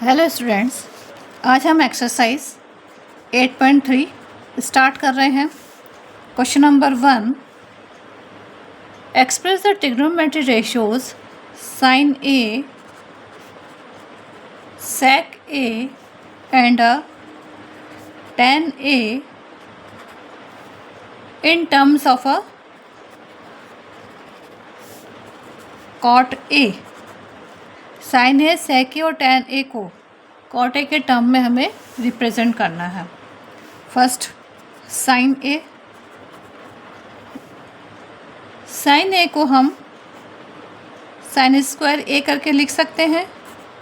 Hello students, आज हम exercise 8.3 start कर रहे हैं। Question number 1, express the trigonometry ratios sine A, sec A and tan A in terms of cot A. Sine A, sec A और tan ए को cot A के term में हमें रिप्रेजेंट करना है। फर्स्ट साइन ए, साइन ए को हम साइन स्क्वायर ए करके लिख सकते हैं।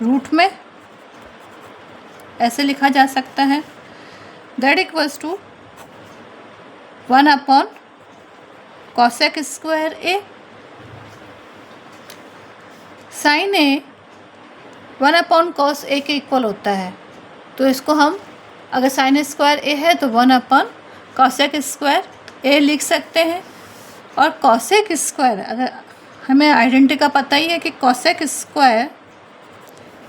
रूट में ऐसे लिखा जा सकता है, that equals to 1 cosec square A. Sine A 1 cos A के इक्वल होता है, तो इसको हम अगर साइन स्क्वायर ए है तो 1 कॉसेक स्क्वायर ए लिख सकते हैं। और कॉसेक स्क्वायर, अगर हमें आइडेंटिटी का पता ही है कि cosec square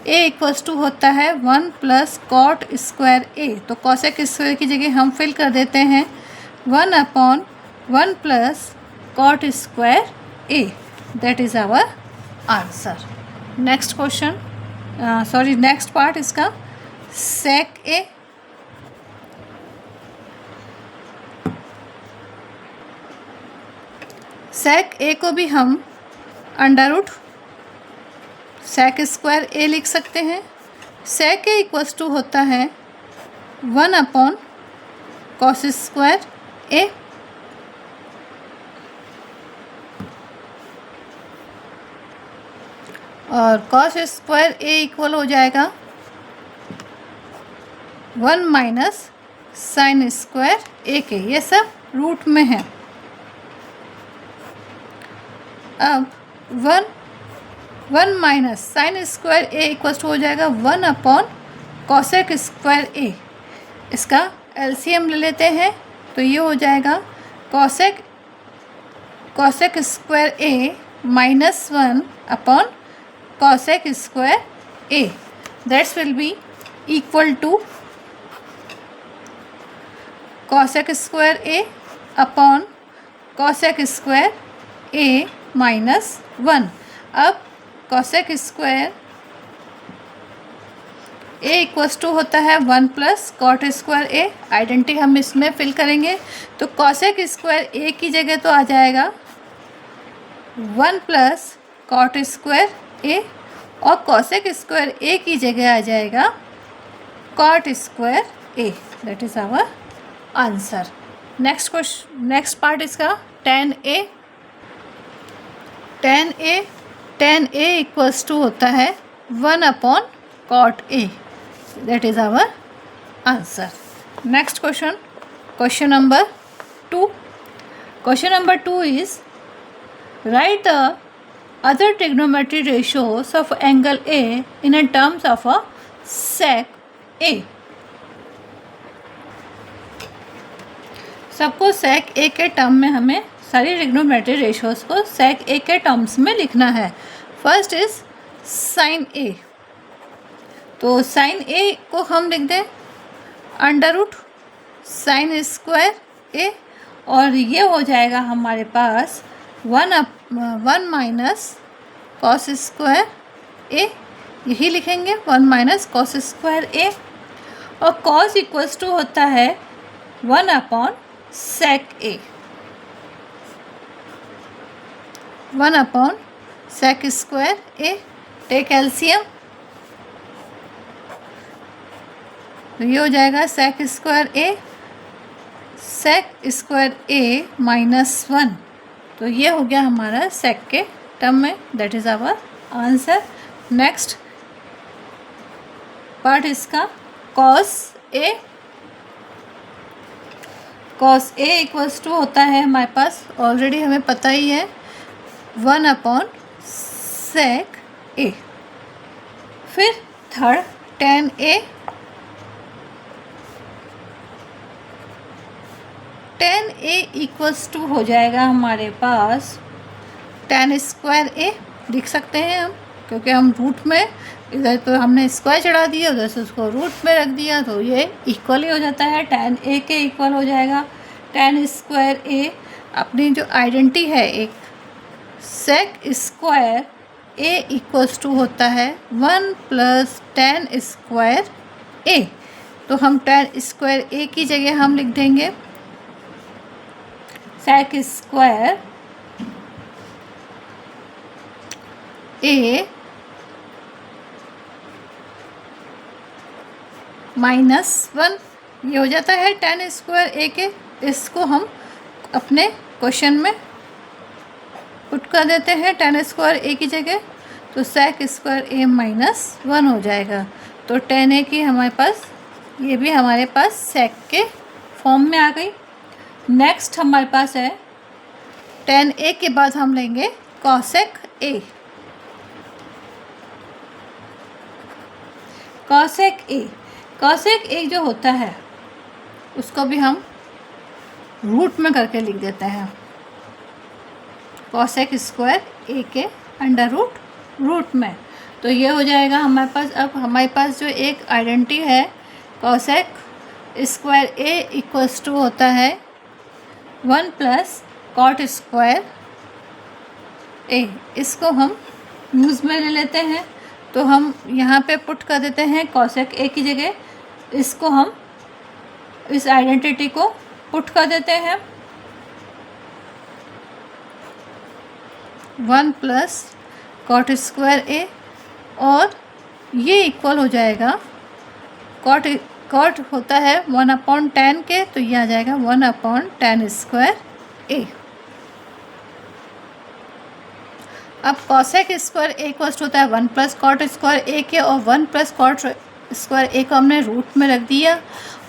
A equals to होता है 1 + कॉट स्क्वायर ए। तो कॉसेक स्क्वायर की जगह हम फिल कर देते हैं 1/1 + cot square A. That is our answer. Next question, next part इसका सेक ए। सेक ए को भी हम under root sec square A लिख सकते हैं। सेक ए इक्वल्स टू होता है 1 कॉस स्क्वायर ए। और कॉस स्क्वायर ए इक्वल हो जाएगा 1 - साइन स्क्वायर ए के। ये सब रूट में है। अब 1 - साइन स्क्वायर ए इक्वल हो जाएगा 1 कॉसेक स्क्वायर ए। इसका एलसीएम ले लेते हैं तो ये हो जाएगा cosec square A -1 cosec square A. That's will be equal to cosec square A upon cosec square A -1। अब cosec square A equals to होता है 1 + कॉट स्क्वायर ए। आइडेंटिटी हम इसमें फिल करेंगे तो कॉसेक स्क्वायर ए की जगह तो आ जाएगा 1 + कॉट स्क्वायर ए, और कॉसेक स्क्वायर ए की जगह आ जाएगा cot square A. That is our answer. Next question, next part इसका tan A. tan A equals to होता है 1 cot A. That is our answer. Next question, question number 2। Question number 2 is right the other trigonometry ratios of angle A in a terms of a sec A। सबको sec A के term में हमें सारी trigonometry ratios को sec A के terms में लिखना है। फर्स्ट इज साइन A, तो साइन A को हम लिख दें under root sine square A, और ये हो जाएगा हमारे पास 1 - कॉस स्क्वायर ए। यही लिखेंगे 1 - कॉस स्क्वायर ए। और कॉस इक्वल्स टू होता है 1 सेक ए। 1 सेक स्क्वायर ए। टेक एलसीएम, तो ये हो जाएगा सेक square A, sec square A -1। तो ये हो गया हमारा सेक के टर्म में। That is our answer. Next part इसका cos A. Cos A equals to होता है हमारे पास, ऑलरेडी हमें पता ही है, 1 सेक ए। फिर third tan A. tan A equals to हो जाएगा हमारे पास tan स्क्वायर ए। लिख सकते हैं हम क्योंकि हम रूट में इधर तो हमने स्क्वायर चढ़ा दिया, उधर से उसको रूट में रख दिया, तो ये इक्वल ही हो जाता है, tan a के इक्वल हो जाएगा। tan स्क्वायर a अपनी जो आइडेंटिटी है एक sec square a equals to होता है 1 + tan स्क्वायर a। तो हम tan स्क्वायर a की जगह हम लिख देंगे sec स्क्वायर a -1, ये हो जाता है tan स्क्वायर a के। इसको हम अपने क्वेश्चन में पुट कर देते हैं tan स्क्वायर a की जगह, तो sec स्क्वायर a -1 हो जाएगा। तो tan a की हमारे पास, ये भी हमारे पास sec के फॉर्म में आ गई। नेक्स्ट हमारे पास है tan a के बाद हम लेंगे cosec a। cosec a जो होता है उसको भी हम रूट में करके लिख देते हैं, cosec स्क्वायर a के अंडर रूट में। तो ये हो जाएगा हमारे पास। अब हमारे पास जो एक आइडेंटिटी है cosec square a equals to होता है 1 + cot स्क्वायर a। इसको हम यूज़ में ले लेते हैं, तो हम यहाँ पे पुट कर देते हैं cosec a की जगह, इसको हम इस आइडेंटिटी को पुट कर देते हैं 1 + cot स्क्वायर a, और ये इक्वल हो जाएगा cot होता है 1/tan के, तो ये आ जाएगा 1/tan स्क्वायर a। अब cosec स्क्वायर a इक्वल्स होता है 1 + cot स्क्वायर a के, और 1 + cot स्क्वायर a को हमने रूट में रख दिया,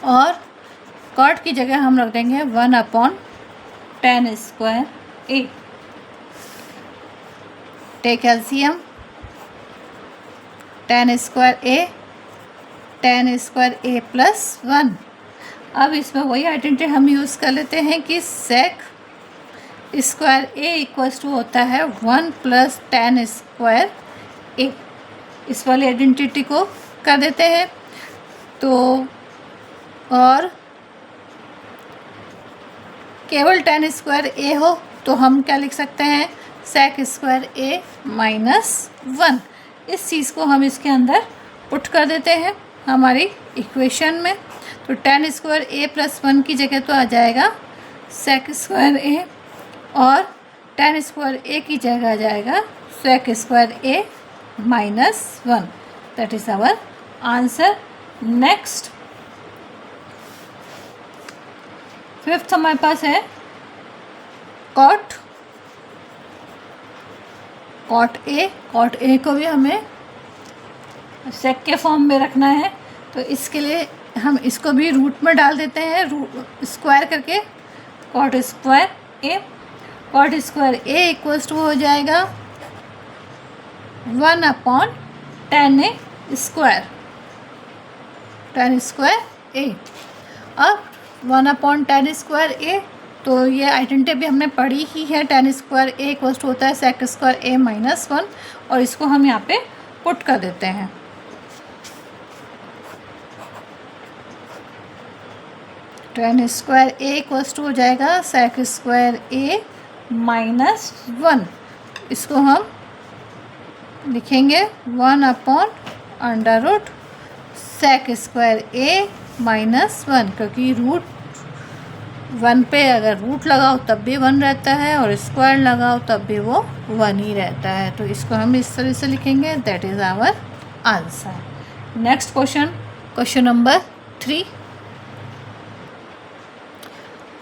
और cot की जगह हम रख देंगे 1/tan square a। Take LCM, tan square a + 1। अब इसमें वही आइडेंटिटी हम यूज़ कर लेते हैं कि sec square a equals to होता है 1 + tan स्क्वायर a। इस वाली आइडेंटिटी को कर देते हैं, तो और केवल tan स्क्वायर a हो तो हम क्या लिख सकते हैं, sec स्क्वायर a -1। इस चीज़ को हम इसके अंदर पुट कर देते हैं हमारी इक्वेशन में। तो tan स्क्वायर a + 1 की जगह तो आ जाएगा sec स्क्वायर a, और tan स्क्वायर a की जगह आ जाएगा sec square a -1। That is our answer. Next fifth हमारे पास है cot a को भी हमें sec के फॉर्म में रखना है, तो इसके लिए हम इसको भी रूट में डाल देते हैं, स्क्वायर करके cot square a equals to हो जाएगा 1/tan स्क्वायर a। अब 1/tan स्क्वायर a, तो ये आइडेंटिटी भी हमने पढ़ी ही है, tan square a equals to होता है sec स्क्वायर a -1, और इसको हम यहाँ पे पुट कर देते हैं। tan square a equals to हो जाएगा sec स्क्वायर a -1। इसको हम लिखेंगे 1/√sec स्क्वायर a -1, क्योंकि रूट 1 पे अगर रूट लगाओ तब भी 1 रहता है, और स्क्वायर लगाओ तब भी वो 1 ही रहता है। तो इसको हम इस तरह से लिखेंगे। That is our answer. Next question number 3।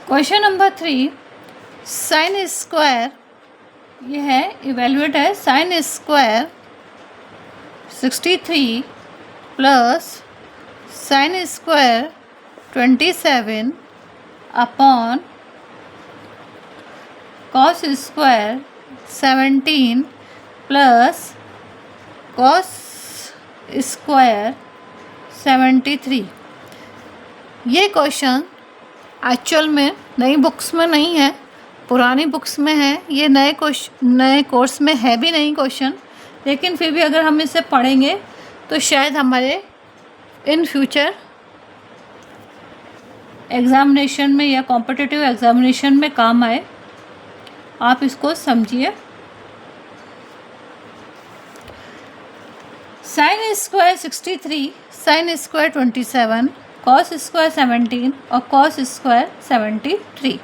Question number 3, sine square, ये है इवेल्युएट है, sine square 63 plus sine square 27 upon cos square 17 plus cos square 73। ये क्वेश्चन एक्चुअल में नई बुक्स में नहीं है, पुरानी बुक्स में है। ये नए कोर्स में है भी नहीं क्वेश्चन, लेकिन फिर भी अगर हम इसे पढ़ेंगे तो शायद हमारे इन फ्यूचर एग्ज़ामिनेशन में या कॉम्पिटिटिव एग्ज़ामिनेशन में काम आए। आप इसको समझिए। Sine square 63, sine square 27, cos square 17 और cos square 73।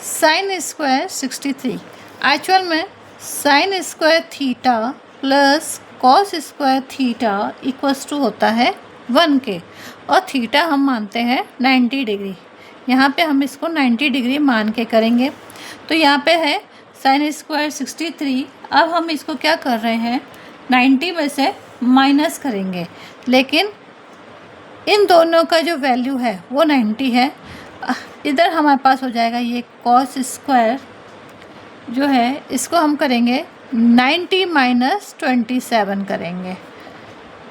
Sine square 63 actual में sine square theta plus cos square theta equals to होता है 1 के, और थीटा हम मानते हैं 90 डिग्री। यहाँ पे हम इसको 90 डिग्री मान के करेंगे। तो यहाँ पे है साइन स्क्वायर 63। अब हम इसको क्या कर रहे हैं, 90 में से माइनस करेंगे, लेकिन इन दोनों का जो वैल्यू है वो 90 है। इधर हमारे पास हो जाएगा ये कॉस स्क्वायर जो है, इसको हम करेंगे 90 माइनस 27 करेंगे।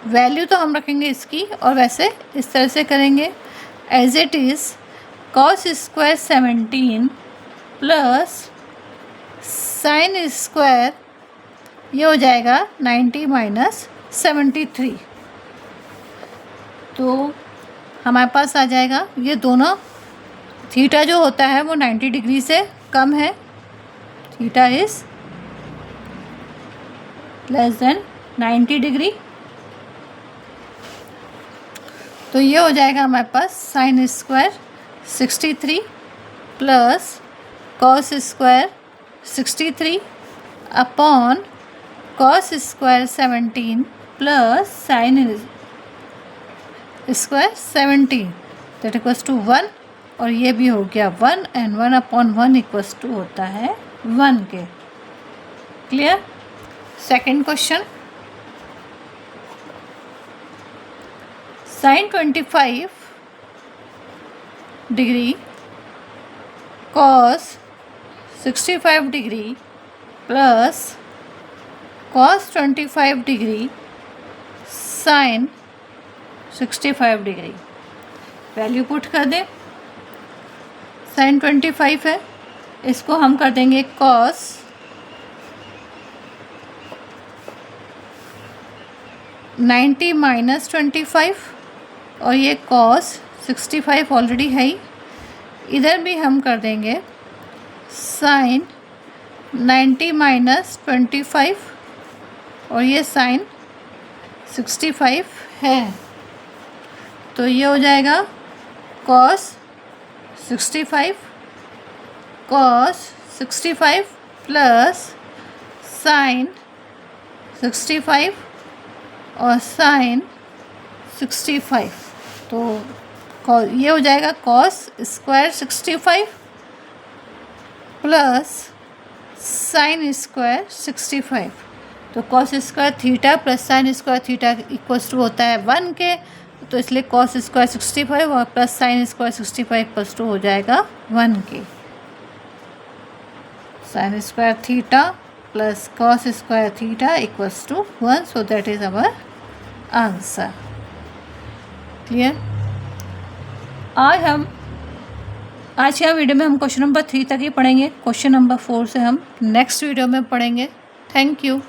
वैल्यू तो हम रखेंगे इसकी, और वैसे इस तरह से करेंगे as it is cos square 17 plus sine square, ये हो जाएगा 90 माइनस 73। तो हमारे पास आ जाएगा ये दोनों, थीटा जो होता है वो 90 डिग्री से कम है, theta is less than 90 degree. तो ये हो जाएगा हमारे पास sine square 63 plus cos square 63 upon cos square 17 plus sine square 17 that equals to 1, और ये भी हो गया 1, एंड 1 अपॉन 1 इक्वल्स टू होता है 1 के। Clear. Second question, sine 25 degree cos 65 degree plus cos 25 degree sine 65 degree. Value put कर दें। साइन 25 है, इसको हम कर देंगे कॉस 90 माइनस 25, और ये कॉस 65 ऑलरेडी है ही, इधर भी हम कर देंगे साइन 90 माइनस 25, और ये साइन 65 है। तो ये हो जाएगा कॉस 65 प्लस साइन 65 और साइन 65। तो ये हो जाएगा cos square 65 plus sine square 65। तो cos square theta plus sine square theta equals to होता है 1 के, तो इसलिए कॉस स्क्वायर 65 और plus sine square 65 equals to हो जाएगा 1 के। Sine square theta plus cos square theta equals to 1, so that is our answer. Clear. आज के वीडियो में हम क्वेश्चन नंबर 3 तक ही पढ़ेंगे। क्वेश्चन नंबर 4 से हम नेक्स्ट वीडियो में पढ़ेंगे। Thank you.